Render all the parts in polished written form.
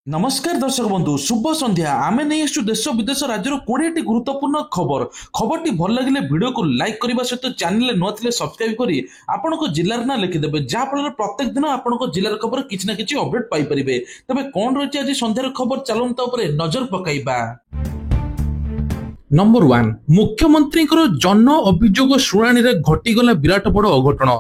नमस्कार दर्शक बंधु शुभ संध्या आमे नहीं आसु देश विदेश राज्य 20 गुरुत्वपूर्ण खबर खबरटी भल लगे वीडियो को लाइक करने सहित चैनल नुआ सब्सक्राइब करी आपण जिलार ना लिखिदेवे जहाँफल प्रत्येक दिन आपण जिलार खबर किसी ना कि अपडेट पाइपर तेज कौन रही आज संध्यार खबर चलता नजर पकाइबा। नंबर 1 मुख्यमंत्री जन अभियोग शुणाणी घटीगला विराट बड़ अघटन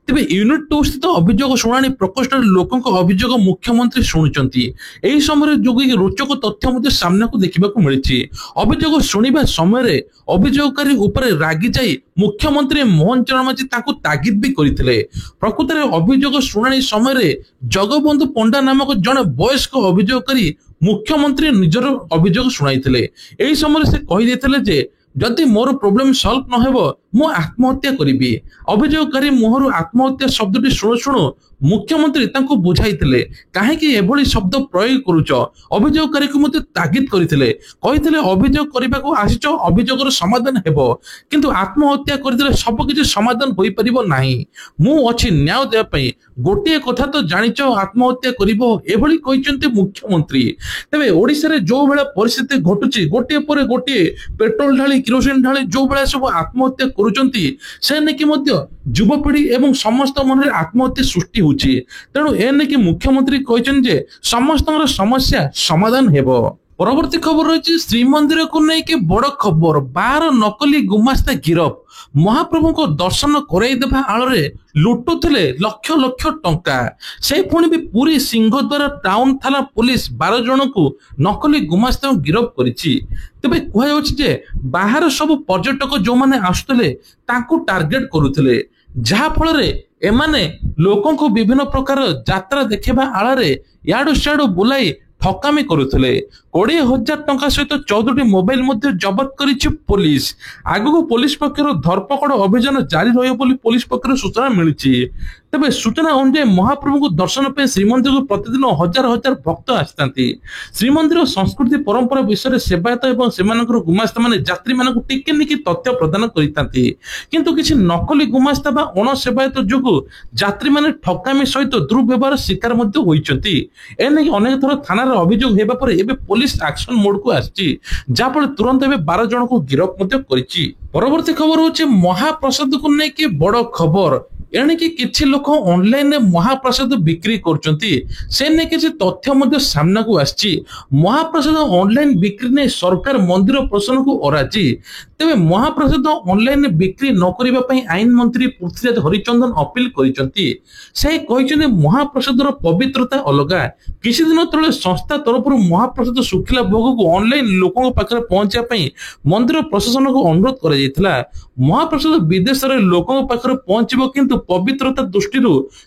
तेरे यूनिट 2 स्थित अभियोग शुणाणी प्रकोष्ठ लोकों अभियोग मुख्यमंत्री शुणुंट यही समय जो रोचक तथ्य सामना को देखा मिली अभियोग शुणा समय अभियोगकारी उपर रागी जाई मुख्यमंत्री मोहन चरण माझी तागिद भी करते प्रकृत में अभियोग शुणाणी समय जगबंधु पंडा नामक जड़े वयस्क अभियोगकारी मुख्यमंत्री निजर अभियोग शुणाई यही समय से कहीदे जे जदि मोर प्रोब्लेम सॉल्व न हेबो मु आत्महत्या करिबी। अभियोगकारी मुहरु आत्महत्या शब्दटी शुणु शुणु मुख्यमंत्री तांको बुझाइतिले काहेकि एभली शब्द प्रयोग करूछ अभियोगकारी को मते तागिद करितिले कहितिले अभियोग करिबा को आसीछ अभियोगर समाधान हेबो किंतु आत्महत्या करितिले सब किछि समाधान होई परिबो नाही मु अछि न्याय देबा पई गोटे कथा तो जानिछ आत्महत्या करिबो एभली कहिचंती मुख्यमंत्री। तबे ओडिसा रे जो बेला परिस्थिति घटुची गोटे पर गोटे पेट्रोल ढाली किरोसिन ढाली जो बेला सब आत्महत्या करूचंती से नेकी मध्य युवपीढ़ी एवं समस्त मन में आत्महत्या सृष्टि होची तेणु एने कि मुख्यमंत्री कहछन जे समस्त समस्या समाधान हेबो। परवर्ती खबर रही श्रीमंदिर को लेकिन बड़ खबर 12 नकली गुमास्ता गिरफ महाप्रभु को दर्शन कराइदेवा आଳରେ लुटुले लक्ष लक्ष टंका से पुणी भी पूरी सिंहद्वार टाउन थाना पुलिस 12 जन को नकली गुमास्ता गिरफ करिछि। तेबे कहुचे बाहर सब पर्यटक जो माने आसुले तांको टार्गेट करुले जहा फल एमाने लोकों को विभिन्न प्रकार यात्रा देखा आଳରେ याडू सियाडू बुलाई ठकामी करुले 20,000 टंका सहित 14टी मोबाइल जबत करिछि पुलिस। आगु पुलिस पक्षर धरपकड़ अभियान जारी रही पुलिस पक्षर सूचना मिली। तेबे सूचना अनुसार महाप्रभु को दर्शन पे श्रीमंदिर को प्रतिदिन हजार हजार भक्त आसतांती श्रीमंदिर संस्कृति परंपरा विषय सेवायत एवं सेमानकर गुमास्ता माने यात्री मानक टिके निकी तथ्य प्रदान करितांती किंतु किछि नकली गुमास्ता बा अण सेवायत जोगु यात्री माने ठकामी सहित दुर्व्यवहार शिकार मध्ये होइचंती। एने अनेक थर थाना रे अभियोग हेबा पर एबे पुलिस एक्शन मोड को आछि जा फल तुरंत एबे 12 जन को गिरफ मध्ये करिछि। परवर्ती खबर होचे महाप्रसाद को लेके बड़ खबर एणिकी किछि लोक ऑनलाइन रे महाप्रसाद बिक्री करचंती से ने किछि तथ्य मध्ये सामना को आछि। महाप्रसाद ऑनलाइन बिक्री ने सरकार मंदिर प्रशासन को अराजी तेबे महाप्रसाद ऑनलाइन बिक्री न करिबा पई आईन मंत्री पृथ्वीराज हरिचंदन अपील करिसंती से कहिसंती महाप्रसादर पवित्रता अलगा किछि दिन तळे संस्था तरफ महाप्रसाद सुखिला भोग को ऑनलाइन लोकों पाखरे पहुंचा पई मंदिर प्रशासन को अनुरोध करा जायतिला। महाप्रसाद विदेश रे लोकों पाखरे पहुंचबो किंतु पवित्रता दृष्टि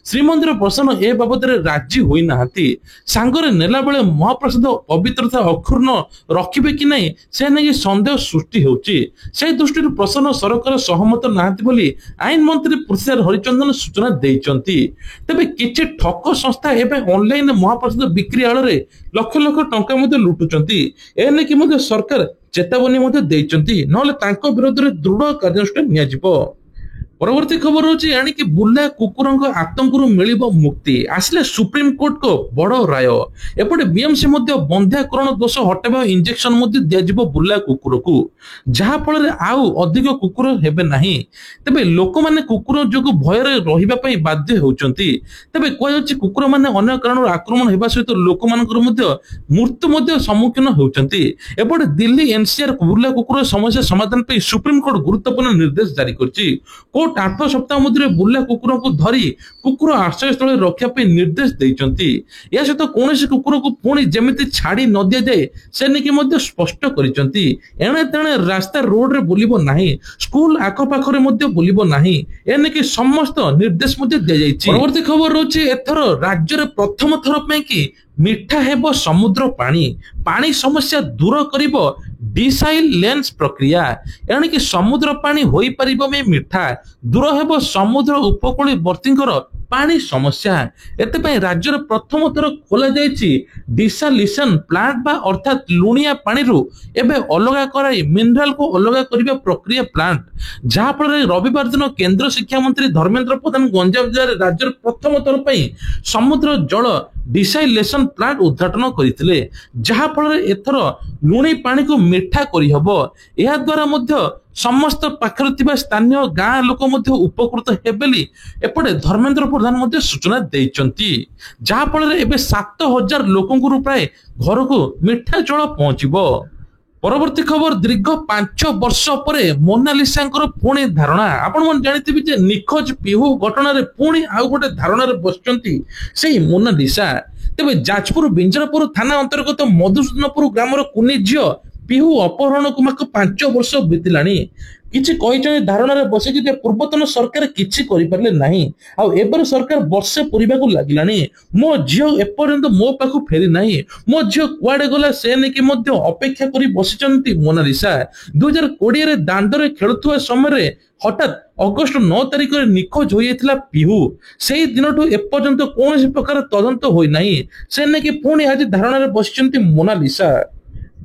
श्रीमंदिर प्रशासन ए बाबद राजी होई नाहंती सांगरे नेला बेले महाप्रसाद पवित्रता अक्षुण्ण रखिबे कि नहीं से नहीं संदेह सृष्टि होउची से दृष्टि प्रशासन सरकार सहमत नाहंती बोली आईन मंत्री पृथ्वीराज हरिचंदन सूचना देइचंती। तबे किछि ठक संस्था एबे ऑनलाइन महाप्रसाद बिक्री आଳରେ लक्ष लक्ष टंका मध्ये लुटुचंती एने कि मध्ये सरकार चेतावनी मध्ये देइचंती नले तांको विरोध रे दृढ़ कार्यानुष्ठान निया जिवो। परवर्ती खबर होची यानी कि बुल्ला कुकुरंग आतंकरू मिलिबो मुक्ति आसले सुप्रीम कोर्ट को बड़ राय एपटे बीएमसी मध्ये बंध्याकरण दोष हटाइबा इंजेक्शन मध्ये दिया जिवो बुल्ला कुकुर को जहा फल रे आउ अधिक कुकुर हेबे नाही। तबे लोक माने कुकुर जोगु भय रे रहिबा पई बाध्य होउचंती। तबे कहउची कुकुर माने अन्य कारण आक्रमण हेबा सहित लोक मानकर मध्ये मृत्यु मध्ये सम्मुखीन होउचंती। एपटे दिल्ली एनसीआर बुल्ला कुकुर समस्या समाधान पई सुप्रीम कोर्ट गुरुत्वपूर्ण निर्देश जारी करछि। 8 सप्ताह मध्य बुल्ला कुकुर को धरी कुकुर आश्रय स्थल रखा निर्देश देइचंती। या सहित कौन कुकुर को पुणी जमिति छाड़ी न दिया जाए से नेकी स्पष्ट करिचंती। एणे तेणे रास्ता रोड रे बुलिबो नाही स्कूल आख पाखरे मध्ये बुलिबो नाही एनेकी समस्त निर्देश मध्ये दिया जाइछि। परवर्ती खबर रहउछि एथर राज्य रे प्रथम थर पे कि मिठा हेबो समुद्र पानी पानी समस्या दूर करिबो डिसाइल लेंस प्रक्रिया यानी कि समुद्र पानी होई परिबो में मिठा दूर हेबो समुद्र उपकूलवर्तींकर पानी समस्या एते राज्य प्रथम थर खोला जायछि डिसालिशन प्लांट बा अर्थात लुणिया पानी रु एबे अलगा कराई मिनरल को अलगा करिबा प्रक्रिया प्लांट जहा फल रविवार दिन केंद्र शिक्षा मंत्री धर्मेंद्र प्रधान गंजाम जिले राज्य प्रथम थर पई समुद्र जल डिसाइलेशन प्लांट उद्घाटन करथिले जहा फल एथर लुणी पानी को मीठा करी हबो एहा द्वारा मध्य समस्त पाखर थिबा स्थानीय गाँ लोक मध्य उपकृत हेबेली एपटे धर्मेंद्र प्रधान मध्य सूचना देइचंती जहा फल एबे 7000 लोकंकुर प्राय घर को मीठा जल पहुंचीबो। परवर्ती खबर दीर्घ 5 वर्ष पर मोनालिसा पुणी धारणा आपण मन जानिथिबे जे निखोज पिहू घटना रे पुणी आउ गोटे धारणा रे बसचंती सेही मोनालिसा। तेबे जाजपुर बिंजरपुर थाना अंतर्गत मधुसूदनपुर ग्रामर कुनी झियो पिहू अपहरण को मात्र 5 वर्ष बीतिलानी किछि कहिचै धारणा रे बसे जे पूर्वतन सरकार किछि करि परले नाही आ एबर सरकार वर्षे पुरिबा को लागिलानी मो झियो एपर्यंत मो पाखु फेरी नाही मो झियो कुआडे गला से ने कि मध्य अपेक्षा करी बसिचंती मोनालिसा। 2020 रे दांडरे खेलुथुवा समय रे हठात अगस्त 9 तारिख रे निखोज होइथिला पिहू सेही दिनटु एपर्यंत कोनोसी प्रकार तदंत होई नाही से ने कि पुणी आज धारणा रे बसिचंती मोनालिसा।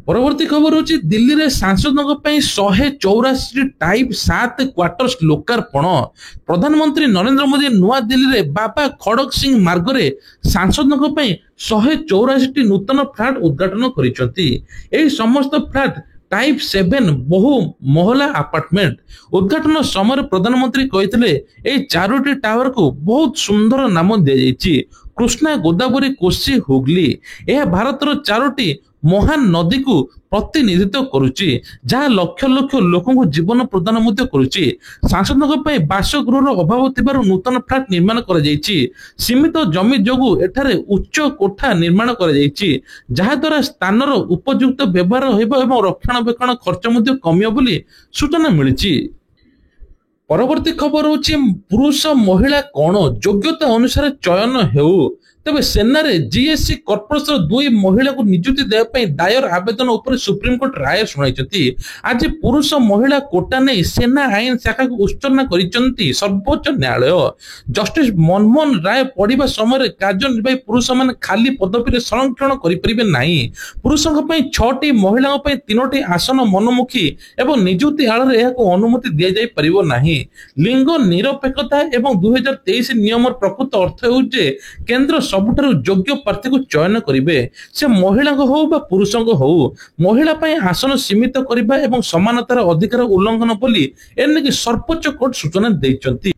परवर्ती खबर होची दिल्ली रे सांसदों ପାଇଁ 184 टाइप 7 क्वार्टर्स लोकार्पण। प्रधानमंत्री नरेंद्र मोदी नुआ दिल्ली रे बाबा खड़क सिंह मार्ग रे सांसदों ପାଇଁ 184 नूतन फ्लैट उद्घाटन करिसंती। एही समस्त फ्लैट टाइप 7 बहु महला अपार्टमेंट उद्घाटन समय प्रधानमंत्री कहिथिले एही चारोटी टावर को बहुत सुंदर नाम दिया जायछि कृष्णा गोदावरी कोसी हुगली। यह भारतर चारोटी महान नदी को प्रतिनिधित्व करुची जहाँ लक्ष लक्ष लोक जीवन प्रदान करुची। सांसदों बासगृह अभाव थिबारु नूतन फ्लैट निर्माण करा जायछि। सीमित जमी जोगु एठारे उच्च कोठा निर्माण करा जायछि जहाँ द्वारा स्थानर उपयुक्त व्यवहार होइबो एवं रक्षणाबेक्षण खर्च मध्य कमियो बोली सूचना मिलिछि। परवर्ती खबर होची पुरुष महिला कौन योग्यता अनुसार चयन हेउ तेबे सेना रे जीएससी कॉर्पोरेशन 2 महिला को नियुक्ति देवा पई दायर आवेदन ऊपर सुप्रीम कोर्ट राय सुनाइछथि। आज पुरुष महिला कोटा नै सेना आईन शाखा को उच्चारण करिसंती सर्वोच्च न्यायालय। जस्टिस मनमोहन राय पढ़िबा समय कार्यनिर्वाही पुरुष माने खाली पदवी रे संरक्षण करि परिबे नाही। पुरुषक पई 6टी महिलाक पई 3टी आसन मनमुखी एवं नियुक्ति आड़ रे एहाको अनुमति दिया जाय परिबो नाही। लिंग निरपेक्षता एवं 2023 नियम प्रकृत अर्थ हेउ जे केंद्र सबुठारु योग्य प्रार्थी को चयन करिवे से महिला हो बा पुरुष हो महिला पई आसन सीमित करिबा एवं समानतार अधिकार उल्लंघन बोली एने कि सर्वोच्च कोर्ट सूचना दैचंती।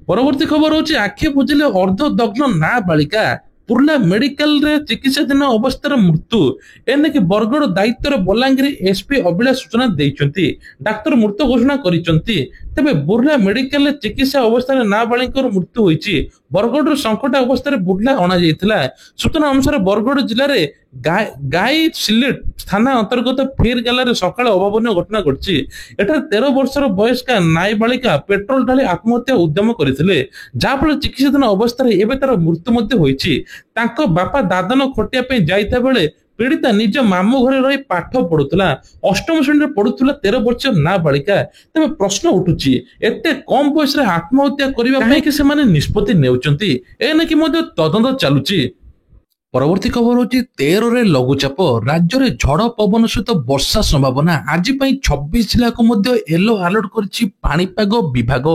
परवर्ती खबर होची आखि बुझिले अर्धदग्न नाबालिका पुरला मेडिकल रे चिकित्साधीन अवस्थार मृत्यु एने कि बरगड़ दायित्व बलांगीर एसपी अभिलाष सूचना दैचंती। डाक्तर मृत घोषणा करिसंती। तेबे बुर्ला मेडिकल रे चिकित्सा अवस्था नाबालिकर मृत्यु होईची। बरगड़ संकट अवस्था बुर्ला अणा जाइथिला। सूचना अनुसार बरगड़ जिले रे गाई सिलेट थाना अंतर्गत फिर गाला रे सकाळ अभावनीय घटना घटची। एटा 13 वर्षर वयस्का नाबालिका पेट्रोल ढाली आत्महत्या उद्यम करथिले जा फल चिकित्साधीन अवस्था रे एबे तार मृत्यु मध्ये होईची। तांको बापा दादन खटिया पे जाइता बेले पीड़िता निज मामू घरे रही पाठ पढ़ुला। 8म श्रेणी पढ़ुला 13 वर्ष नाबालिका। तेज प्रश्न उठुची एते कम बयस आत्महत्या करने से निष्पत्ति नेउचंती एने कि तदंत चलुची। परवर्ती खबर होची 13 रे लघुचाप राज्य रे झड़ पवन सहित वर्षा संभावना। आज 26 जिला को मध्य येलो अलर्ट करछि पाणीपाग विभाग।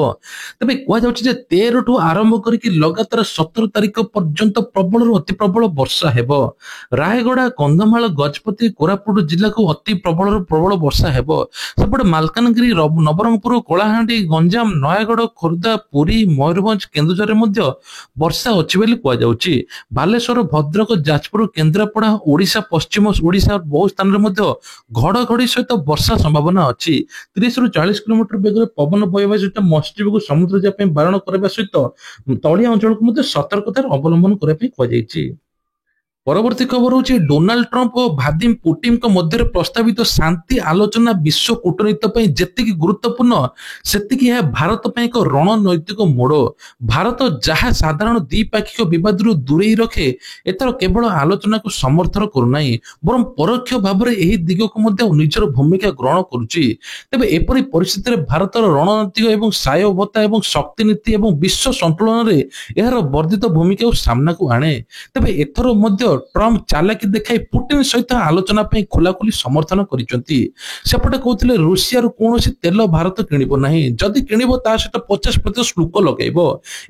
तबे कुआ जाउछि जे 13 ठु आरंभ करके लगातार 17 तारिख पर्यंत प्रबल अति प्रबल वर्षा हेबो। रायगड़ा कंधमाल गजपति कोरापुट जिला को अति प्रबल वर्षा हेबो। सेपटे मालकानगिरी नवरंगपुर कलाहांडी गंजाम नयागढ़ खोर्धा पुरी मयूरभंज केन्दुझर मध्य वर्षा अछि बोली कुआ जाउछि। बालेश्वर भद्रक जाजपुर केन्द्रापड़ा ओडिशा पश्चिम ओडिशा बहु स्थान में घड़घड़ी सहित वर्षा संभावना अच्छी। 30 रु 40 किलोमीटर बेगर पवन बहवा सहित मत्स्यजीवी को समुद्र जावाई बारण करने सहित तलिया अंचल को सतर्कतार अवलंबन करने कहुई। परवर्ती खबर होची डोनाल्ड ट्रंप और व्लादिमीर पुतिन को मध्य प्रस्तावित शांति आलोचना विश्व कूटनीति जेतिकी गुरुत्वपूर्ण सेतिकी यह भारत पे एक रणनैतिक मोड़। भारत जहाँ साधारण द्विपाक्षिक विवाद दूरे रखे एथर केवल आलोचना को समर्थन करूना बर परोक्ष भाव में दिग को निजर भूमिका ग्रहण करुच्ची। तेबे एपरी परिस्थिति में भारत रणनैतिक एवं सायभत्ता एवं शक्ति नीति एवं विश्व संतुलन में यार वर्धित भूमिका सामना को आने। तेबे एथर मध्य ଟ୍ରମ୍ପ ଚାଲାକି ଦେଖାଇ ପୁଟିନ ସହିତ ଆଲୋଚନା ପାଇଁ ଖୋଲାଖୋଲି ସମର୍ଥନ କରିଛନ୍ତି। ସେପଟେ କହୁଥିଲେ ରୁଷିଆରୁ କୌଣସି ତେଲ ଭାରତ କିଣିବ ନାହିଁ, ଯଦି କିଣିବ ତା ସହିତ 50% ଶୁଳ୍କ ଲଗାଇବ।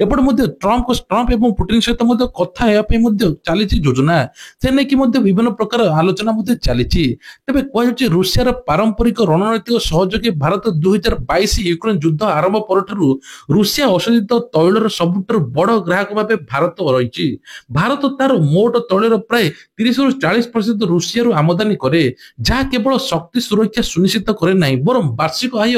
ଏପଟେ ମଧ୍ୟ ଟ୍ରମ୍ପ ଏବଂ ପୁଟିନ ସହିତ ମଧ୍ୟ କଥା ହେବା ପାଇଁ ମଧ୍ୟ ଚାଲିଛି ଯୋଜନା, ସେ ନେଇକି ମଧ୍ୟ ବିଭିନ୍ନ ପ୍ରକାର ଆଲୋଚନା ମଧ୍ୟ ଚାଲିଛି। ତେବେ କୁହାଯାଉଛି ରୁଷିଆର ପାରମ୍ପରିକ ରଣନୈତିକ ସହଯୋଗୀ ଭାରତ 2022 ୟୁକ୍ରେନ ଯୁଦ୍ଧ ଆରମ୍ଭ ପରଠାରୁ ରୁଷିଆ ଅଶୋଧିତ ତୈଳର ସବୁଠାରୁ ବଡ଼ ଗ୍ରାହକ ଭାବେ ଭାରତ ରହିଛି। ଭାରତ ତାର ମୋଟ ତୈଳର ପ୍ରାୟ 30-40% ରୁଷିଆରୁ ଆମଦାନୀ କରେ, ଯାହା କେବଳ ଶକ୍ତି ସୁରକ୍ଷା ସୁନିଶ୍ଚିତ କରେ ନାହିଁ, ବରଂ ବାର୍ଷିକ ଆୟ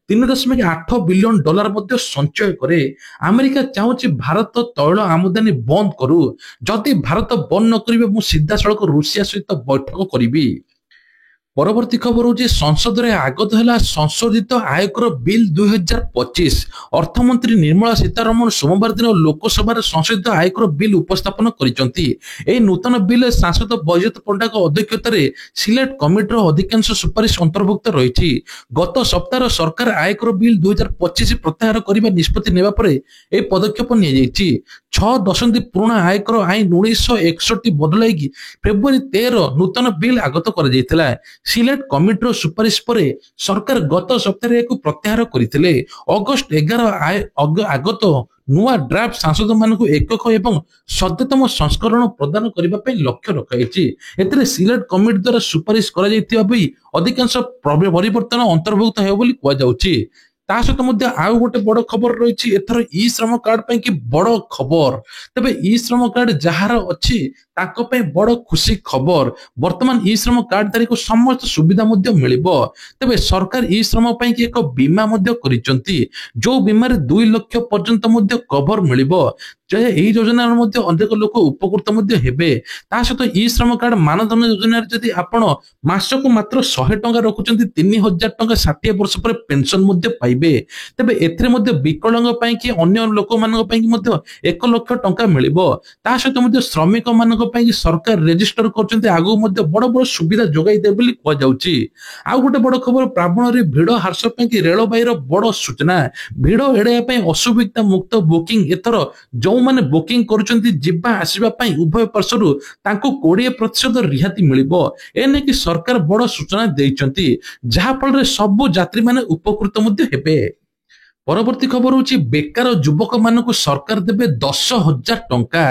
$3.8 ବିଲିୟନ ମଧ୍ୟ ସଞ୍ଚୟ କରେ। ଆମେରିକା ଚାହୁଁଛି ଭାରତ ତୈଳ ଆମଦାନୀ ବନ୍ଦ କରୁ। ଯଦି ଭାରତ ବନ୍ଦ ନ କରିବେ ମୁଁ ସିଧାସଳଖ ରୁଷିଆ ସହିତ ବୈଠକ କରିବି। ପରବର୍ତ୍ତୀ ଖବର ହେଉଛି ସଂସଦରେ ଆଗତ ହେଲା ସଂଶୋଧିତ ଆୟକର ବିଲ୍ 2025। ଅର୍ଥମନ୍ତ୍ରୀ ନିର୍ମଳା ସୀତାରମଣ ସୋମବାର ଦିନ ଲୋକସଭାରେ ସଂଶୋଧିତ ଆୟକର ବିଲ୍ ଉପସ୍ଥାପନ କରିଛନ୍ତି। ଏହି ନୂତନ ବିଲ୍ରେ ସାଂସଦ ବୈଜୟନ୍ତ ପଣ୍ଡାଙ୍କ ଅଧ୍ୟକ୍ଷତାରେ ସିଲେକ୍ଟ କମିଟିର ଅଧିକାଂଶ ସୁପାରିଶ ଅନ୍ତର୍ଭୁକ୍ତ ରହିଛି। ଗତ ସପ୍ତାହରେ ସରକାର ଆୟକର ବିଲ୍ 2025 ପ୍ରତ୍ୟାହାର କରିବା ନିଷ୍ପତ୍ତି ନେବା ପରେ ଏହି ପଦକ୍ଷେପ ନିଆଯାଇଛି। 6 ଦଶନ୍ଧି ପୁରୁଣା ଆୟକର ଆଇନ 1961 ବଦଳାଇକି ଫେବୃଆରୀ 13 ନୂତନ ବିଲ୍ ଆଗତ କରାଯାଇଥିଲା। ସିଲେକ୍ଟ କମିଟିର ସୁପାରିଶ ପରେ ସରକାର ଗତ ସପ୍ତାହରେ ଏହାକୁ ପ୍ରତ୍ୟାହାର କରିଥିଲେ। ଅଗଷ୍ଟ 11 ଆଗତ ନୂଆ ଡ୍ରାଫ୍ଟ ସାଂସଦମାନଙ୍କୁ ଏକକ ଏବଂ ସଦ୍ୟତମ ସଂସ୍କରଣ ପ୍ରଦାନ କରିବା ପାଇଁ ଲକ୍ଷ୍ୟ ରଖାଯାଇଛି। ଏଥିରେ ସିଲେକ୍ଟ କମିଟି ଦ୍ୱାରା ସୁପାରିଶ କରାଯାଇଥିବା ବି ଅଧିକାଂଶ ପରିବର୍ତ୍ତନ ଅନ୍ତର୍ଭୁକ୍ତ ହେବ ବୋଲି କୁହାଯାଉଛି। ତା ସହିତ ମଧ୍ୟ ଆଉ ଗୋଟେ ବଡ ଖବର ରହିଛି, ଏଥର ଇ ଶ୍ରମ କାର୍ଡ ପାଇଁ କି ବଡ ଖବର। ତେବେ ଇ ଶ୍ରମ କାର୍ଡ ଯାହାର ଅଛି ତାଙ୍କ ପାଇଁ ବଡ ଖୁସି ଖବର। ବର୍ତ୍ତମାନ ଇ ଶ୍ରମ କାର୍ଡ ଧାରୀକୁ ସମସ୍ତ ସୁବିଧା ମଧ୍ୟ ମିଳିବ। ତେବେ ସରକାର ଇ ଶ୍ରମ ପାଇଁ କି ଏକ ବୀମା ମଧ୍ୟ କରିଛନ୍ତି, ଯୋଉ ବୀମାରେ 2 ଲକ୍ଷ ପର୍ଯ୍ୟନ୍ତ ମଧ୍ୟ କଭର ମିଳିବ। ଏହି ଯୋଜନାର ମଧ୍ୟ ଅନେକ ଲୋକ ଉପକୃତ ମଧ୍ୟ ହେବେ। ତା ସହିତ ଇ ଶ୍ରମ କାର୍ଡ ମାନଧନ ଯୋଜନାରେ ଯଦି ଆପଣ ମାସକୁ ମାତ୍ର 100 ଟଙ୍କା ରଖୁଛନ୍ତି 3000 ଟଙ୍କା 60 ବର୍ଷ ପରେ ପେନସନ ମଧ୍ୟ ପାଇବେ। ତେବେ ଏଥିରେ ମଧ୍ୟ ବିକଳାଙ୍ଗ ପାଇଁ କି ଅନ୍ୟ ଲୋକମାନଙ୍କ ପାଇଁ ମଧ୍ୟ 1 ଲକ୍ଷ ଟଙ୍କା ମିଳିବ। ତା ସହିତ ମଧ୍ୟ ଶ୍ରମିକ ମାନଙ୍କ ପାଇଁ କି ସରକାର ରେଜିଷ୍ଟର କରୁଛନ୍ତି, ଆଗକୁ ମଧ୍ୟ ବଡ ବଡ ସୁବିଧା ଯୋଗାଇ ଦେବେ ବୋଲି କୁହାଯାଉଛି। ଆଉ ଗୋଟେ ବଡ ଖବର, ବ୍ରାହ୍ମଣରେ ଭିଡ ହ୍ରାସ ପାଇଁ କି ରେଳବାଇର ବଡ ସୂଚନା। ଭିଡ ଏଡାଇବା ପାଇଁ ଅସୁବିଧା ମୁକ୍ତ ବୁକିଂ ଏଥର ଯେଉଁମାନେ ବୁକିଂ କରୁଛନ୍ତି ଯିବା ଆସିବା ପାଇଁ ଉଭୟ ପାର୍ଶ୍ୱରୁ ତାଙ୍କୁ 20% ରିହାତି ମିଳିବ। ଏନେଇକି ସରକାର ବଡ ସୂଚନା ଦେଇଛନ୍ତି, ଯାହା ଫଳରେ ସବୁ ଯାତ୍ରୀମାନେ ଉପକୃତ ମଧ୍ୟ ହେବେ। ପରବର୍ତ୍ତୀ ଖବର ହେଉଛି ବେକାର ଯୁବକ ମାନଙ୍କୁ ସରକାର ଦେବେ 10,000 ଟଙ୍କା।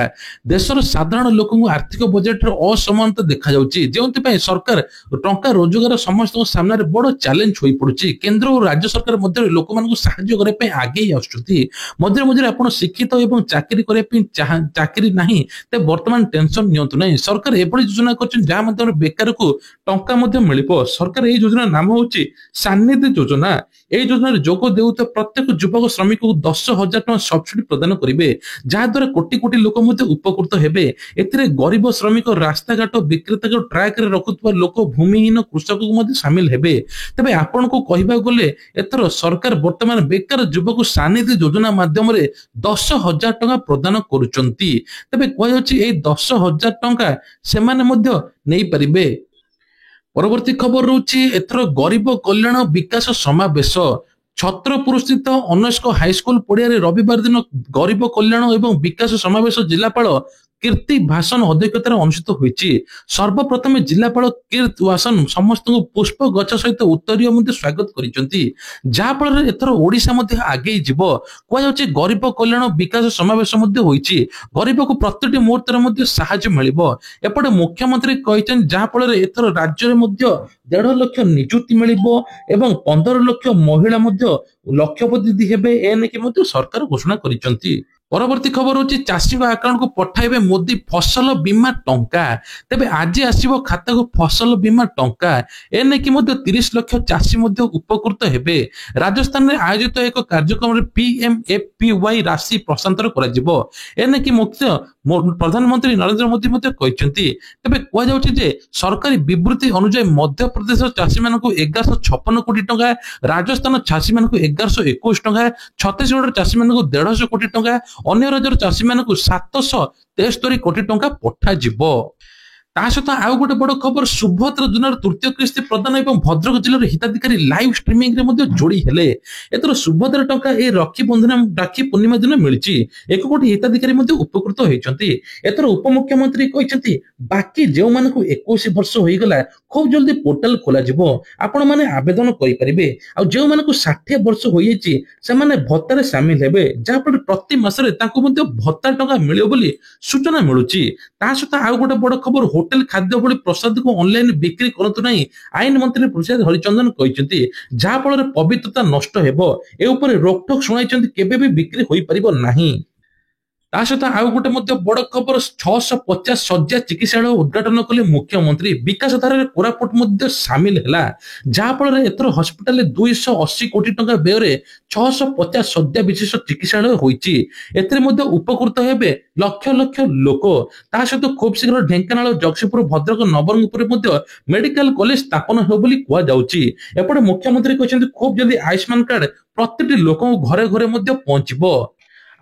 ଦେଶର ସାଧାରଣ ଲୋକଙ୍କୁ ଆର୍ଥିକ ବଜେଟରେ ଅସମାନତା ଦେଖାଯାଉଛି, ଯେଉଁଥିପାଇଁ ସରକାର ଟଙ୍କା ରୋଜଗାର ସମସ୍ତଙ୍କ ସାମ୍ନାରେ ବଡ ଚ୍ୟାଲେଞ୍ଜ ହୋଇପଡୁଛି। କେନ୍ଦ୍ର ଓ ରାଜ୍ୟ ସରକାର ମଧ୍ୟରେ ଲୋକମାନଙ୍କୁ ସାହାଯ୍ୟ କରିବା ପାଇଁ ଆଗେଇ ଆସୁଛନ୍ତି। ମଝିରେ ମଝିରେ ଆପଣ ଶିକ୍ଷିତ ଏବଂ ଚାକିରି କରିବା ପାଇଁ ଚାକିରି ନାହିଁ, ତେବେ ବର୍ତ୍ତମାନ ଟେନସନ ନିଅନ୍ତୁ ନାହିଁ। ସରକାର ଏଭଳି ଯୋଜନା କରିଛନ୍ତି ଯାହା ମାଧ୍ୟମରେ ବେକାରକୁ ଟଙ୍କା ମଧ୍ୟ ମିଳିବ। ସରକାର ଏହି ଯୋଜନାର ନାମ ହେଉଛି ସାନିଧ୍ୟ ଯୋଜନା। ଏହି ଯୋଜନାରେ ଯୋଗ ଦେଉଥିବା ପ୍ରତ୍ୟେକ ଯୁବକ ଶ୍ରମିକଙ୍କୁ 10,000 ଟଙ୍କା ସବସିଡି ପ୍ରଦାନ କରିବେ, ଯାହାଦ୍ୱାରା କୋଟି କୋଟି ଲୋକ ମଧ୍ୟ ଉପକୃତ ହେବେ। ଏଥିରେ ଗରିବ ଶ୍ରମିକ, ରାସ୍ତାଘାଟ ବିକ୍ରେତାକୁ ଟ୍ରାକରେ ରଖୁଥିବା ଲୋକ, ଭୂମିହୀନ କୃଷକଙ୍କୁ ମଧ୍ୟ ସାମିଲ ହେବେ। ତେବେ ଆପଣଙ୍କୁ କହିବାକୁ ଗଲେ ଏଥର ସରକାର ବର୍ତ୍ତମାନ ବେକାର ଯୁବକ ସାନିଧ୍ୟ ଯୋଜନା ମାଧ୍ୟମରେ 10,000 ଟଙ୍କା ପ୍ରଦାନ କରୁଛନ୍ତି। ତେବେ କୁହାଯାଉଛି ଏହି 10,000 ଟଙ୍କା ସେମାନେ ମଧ୍ୟ ନେଇପାରିବେ। ପରବର୍ତ୍ତୀ ଖବର ରହୁଛି ଏଥର ଗରିବ କଲ୍ୟାଣ ବିକାଶ ସମାବେଶ। ଛତ୍ରପୁର ସ୍ଥିତ ଅନସ୍କ ହାଇସ୍କୁଲ ପଡ଼ିଆରେ ରବିବାର ଦିନ ଗରିବ କଲ୍ୟାଣ ଏବଂ ବିକାଶ ସମାବେଶ ଜିଲ୍ଲାପାଳ କୀର୍ତ୍ତି ଭାସନ ଅଧ୍ୟକ୍ଷତାରେ ଅନୁଷ୍ଠିତ ହୋଇଛି। ସର୍ବପ୍ରଥମେ ଜିଲ୍ଲାପାଳ କୀର୍ତ୍ତି ଭାସନ ସମସ୍ତଙ୍କୁ ପୁଷ୍ପ ଗଛ ସହିତ ଉତ୍ତରୀୟ ମଧ୍ୟ ସ୍ୱାଗତ କରିଛନ୍ତି, ଯାହାଫଳରେ ଏଥର ଓଡ଼ିଶା ମଧ୍ୟ ଆଗେଇ ଯିବ। କୁହାଯାଉଛି ଗରିବ କଲ୍ୟାଣ ବିକାଶ ସମାବେଶ ମଧ୍ୟ ହୋଇଛି, ଗରିବକୁ ପ୍ରତିଟି ମୁହୂର୍ତ୍ତରେ ମଧ୍ୟ ସାହାଯ୍ୟ ମିଳିବ। ଏପଟେ ମୁଖ୍ୟମନ୍ତ୍ରୀ କହିଛନ୍ତି ଯାହାଫଳରେ ଏଥର ରାଜ୍ୟରେ ମଧ୍ୟ 1.5 ଲକ୍ଷ ନିଯୁକ୍ତି ମିଳିବ ଏବଂ 15 ଲକ୍ଷ ମହିଳା ମଧ୍ୟ ଲକ୍ଷପତି ହେବେ। ଏ ନେଇକି ମଧ୍ୟ ସରକାର ଘୋଷଣା କରିଛନ୍ତି। ପରବର୍ତ୍ତୀ ଖବର ହେଉଛି ଚାଷୀଙ୍କ ଆକାଉଣ୍ଟକୁ ପଠାଇବେ ମୋଦି ଫସଲ ବୀମା ଟଙ୍କା। ତେବେ ଆଜି ଆସିବ ଖାତାକୁ ଫସଲ ବୀମା ଟଙ୍କା। ଏ ନେଇକି ମଧ୍ୟ 30 ଲକ୍ଷ ଚାଷୀ ମଧ୍ୟ ଉପକୃତ ହେବେ। ରାଜସ୍ଥାନରେ ଆୟୋଜିତ ଏକ କାର୍ଯ୍ୟକ୍ରମରେ PMFPY ରାଶି ହସ୍ତାନ୍ତର କରାଯିବ। ଏ ନେଇକି ମୁଖ୍ୟ ପ୍ରଧାନମନ୍ତ୍ରୀ ନରେନ୍ଦ୍ର ମୋଦି ମଧ୍ୟ କହିଛନ୍ତି। ତେବେ କୁହାଯାଉଛି ଯେ ସରକାରୀ ବିବୃତ୍ତି ଅନୁଯାୟୀ ମଧ୍ୟପ୍ରଦେଶର ଚାଷୀମାନଙ୍କୁ 1,156 କୋଟି ଟଙ୍କା, ରାଜସ୍ଥାନ ଚାଷୀମାନଙ୍କୁ 1,121 ଟଙ୍କା, ଛତିଶଗଡ଼ର ଚାଷୀମାନଙ୍କୁ 150 କୋଟି ଟଙ୍କା, ଅନ୍ୟ ରାଜ୍ୟର ଚାଷୀମାନଙ୍କୁ 773 କୋଟି ଟଙ୍କା ପଠାଯିବ। ତା ସହିତ ଆଉ ଗୋଟେ ବଡ ଖବର, ସୁଭଦ୍ରା ଯୋଜନାର ତୃତୀୟ କିସ୍ତି ପ୍ରଦାନ ଏବଂ ଭଦ୍ରକ ଜିଲ୍ଲାର ହିତାଧିକାରୀ ଲାଇଭ ଷ୍ଟ୍ରିମିଂ ରେ ମଧ୍ୟ ଯୋଡି ହେଲେ। ଏଥର ସୁଭଦ୍ରା ଟଙ୍କା ଏହି ରାକ୍ଷୀ ପୂର୍ଣ୍ଣିମା ଦିନ ମିଳିଛି। 1 କୋଟି ହିତାଧିକାରୀ ମଧ୍ୟ ଉପକୃତ ହୋଇଛନ୍ତି। ଏଥର ଉପମୁଖ୍ୟମନ୍ତ୍ରୀ କହିଛନ୍ତି ବାକି ଯେଉଁମାନଙ୍କୁ 21 ବର୍ଷ ହୋଇଗଲା ଖୁବ୍ ଜଲ୍ଦି ପୋର୍ଟାଲ ଖୋଲାଯିବ, ଆପଣମାନେ ଆବେଦନ କରିପାରିବେ। ଆଉ ଯେଉଁମାନଙ୍କୁ 60 ବର୍ଷ ହୋଇଯାଇଛି ସେମାନେ ଭତ୍ତାରେ ସାମିଲ ହେବେ, ଯାହାଫଳରେ ପ୍ରତି ମାସରେ ତାଙ୍କୁ ମଧ୍ୟ ଭତ୍ତା ଟଙ୍କା ମିଳିବ ବୋଲି ସୂଚନା ମିଳୁଛି। ତା ସହିତ ଆଉ ଗୋଟେ ବଡ ଖବର, ହୋଟେଲ ଖାଦ୍ୟ ଭଳି ପ୍ରସାଦକୁ ଅନଲାଇନ ବିକ୍ରି କରନ୍ତୁ ନାହିଁ, ଆଇନ ମନ୍ତ୍ରୀ ପ୍ରସାଦ ହରିଚନ୍ଦନ କହିଛନ୍ତି, ଯାହା ଫଳରେ ପବିତ୍ରତା ନଷ୍ଟ ହେବ। ଏ ଉପରେ ରୋକଠୋକ ଶୁଣାଇଛନ୍ତି, କେବେ ବି ବିକ୍ରି ହୋଇପାରିବ ନାହିଁ। ତା ସହିତ ଆଉ ଗୋଟେ ମଧ୍ୟ ବଡ ଖବର, 650 ଶଯ୍ୟା ଚିକିତ୍ସାଳୟ ଉଦ୍ଘାଟନ କଲେ ମୁଖ୍ୟମନ୍ତ୍ରୀ। ବିକାଶ ଧାରାରେ କୋରାପୁଟ ମଧ୍ୟ ସାମିଲ ହେଲା, ଯାହା ଫଳରେ ଏଥର ହସ୍ପିଟାଲରେ 280 କୋଟି ଟଙ୍କା ବ୍ୟୟରେ 650 ଶଯ୍ୟା ବିଶିଷ୍ଟ ଚିକିତ୍ସାଳୟ ହୋଇଛି। ଏଥିରେ ମଧ୍ୟ ଉପକୃତ ହେବେ ଲକ୍ଷ ଲକ୍ଷ ଲୋକ। ତା ସହିତ ଖୁବ୍ ଶୀଘ୍ର ଢେଙ୍କାନାଳ, ଜଗତସିଂହପୁର, ଭଦ୍ରକ, ନବରଙ୍ଗପୁରରେ ମଧ୍ୟ ମେଡିକାଲ କଲେଜ ସ୍ଥାପନ ହେବ ବୋଲି କୁହାଯାଉଛି। ଏପଟେ ମୁଖ୍ୟମନ୍ତ୍ରୀ କହିଛନ୍ତି ଖୁବ୍ ଜଲ୍ଦି ଆୟୁଷ୍ମାନ କାର୍ଡ ପ୍ରତିଟି ଲୋକଙ୍କ ଘରେ ଘରେ ମଧ୍ୟ ପହଞ୍ଚିବ।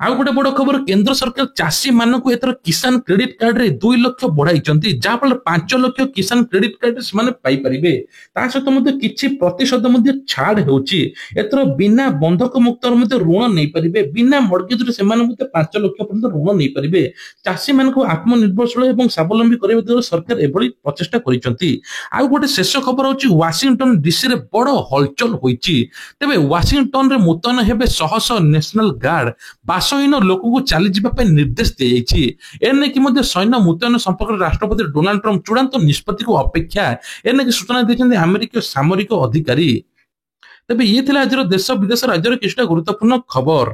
ଆଉ ଗୋଟେ ବଡ ଖବର, କେନ୍ଦ୍ର ସରକାର ଚାଷୀ ମାନଙ୍କୁ ଏଥର କିଷାନ କ୍ରେଡିଟ କାର୍ଡରେ 2 ଲକ୍ଷ ବଢାଇଛନ୍ତି, ଯାହା ଫଳରେ 5 ଲକ୍ଷ କିଷାନ କ୍ରେଡିଟ କାର୍ଡ ସେମାନେ ପାଇପାରିବେ। ତା ସହିତ ମଧ୍ୟ କିଛି ପ୍ରତିଶତ ମଧ୍ୟ ଛାଡ ହେଉଛି। ଏଥର ବିନା ବନ୍ଧକ ମୁକ୍ତର ମଧ୍ୟ ଋଣ ନେଇପାରିବେ, ବିନା ମର୍ଗେଜରେ ସେମାନେ ମଧ୍ୟ 5 ଲକ୍ଷ ପର୍ଯ୍ୟନ୍ତ ଋଣ ନେଇପାରିବେ। ଚାଷୀ ମାନଙ୍କୁ ଆତ୍ମନିର୍ଭରଶୀଳ ଏବଂ ସ୍ୱାବଲମ୍ବୀ କରିବା ଦିଗରେ ସରକାର ଏଭଳି ପ୍ରଚେଷ୍ଟା କରିଛନ୍ତି। ଆଉ ଗୋଟେ ଶେଷ ଖବର ହଉଛି, ୱାସିଂଟନ ଡିସିରେ ବଡ ହଲଚଲ ହୋଇଛି। ତେବେ ୱାସିଂଟନରେ ମୁତୟନ ହେବେ ଶହ ଶହ ନ୍ୟାସନାଲ ଗାର୍ଡ। ବାସହୀନ ଲୋକଙ୍କୁ ଚାଲିଯିବା ପାଇଁ ନିର୍ଦ୍ଦେଶ ଦିଆଯାଇଛି। ଏନେଇକି ମଧ୍ୟ ସୈନ୍ୟ ମୁତୟନ ସମ୍ପର୍କରେ ରାଷ୍ଟ୍ରପତି ଡୋନାଲ୍ଡ ଟ୍ରମ୍ପ ଚୂଡାନ୍ତ ନିଷ୍ପତ୍ତିକୁ ଅପେକ୍ଷା, ଏନେଇକି ସୂଚନା ଦେଇଛନ୍ତି ଆମେରିକୀୟ ସାମରିକ ଅଧିକାରୀ। ତେବେ ଇଏ ଥିଲା ଆଜିର ଦେଶ ବିଦେଶ ରାଜ୍ୟର କିଛିଟା ଗୁରୁତ୍ୱପୂର୍ଣ୍ଣ ଖବର।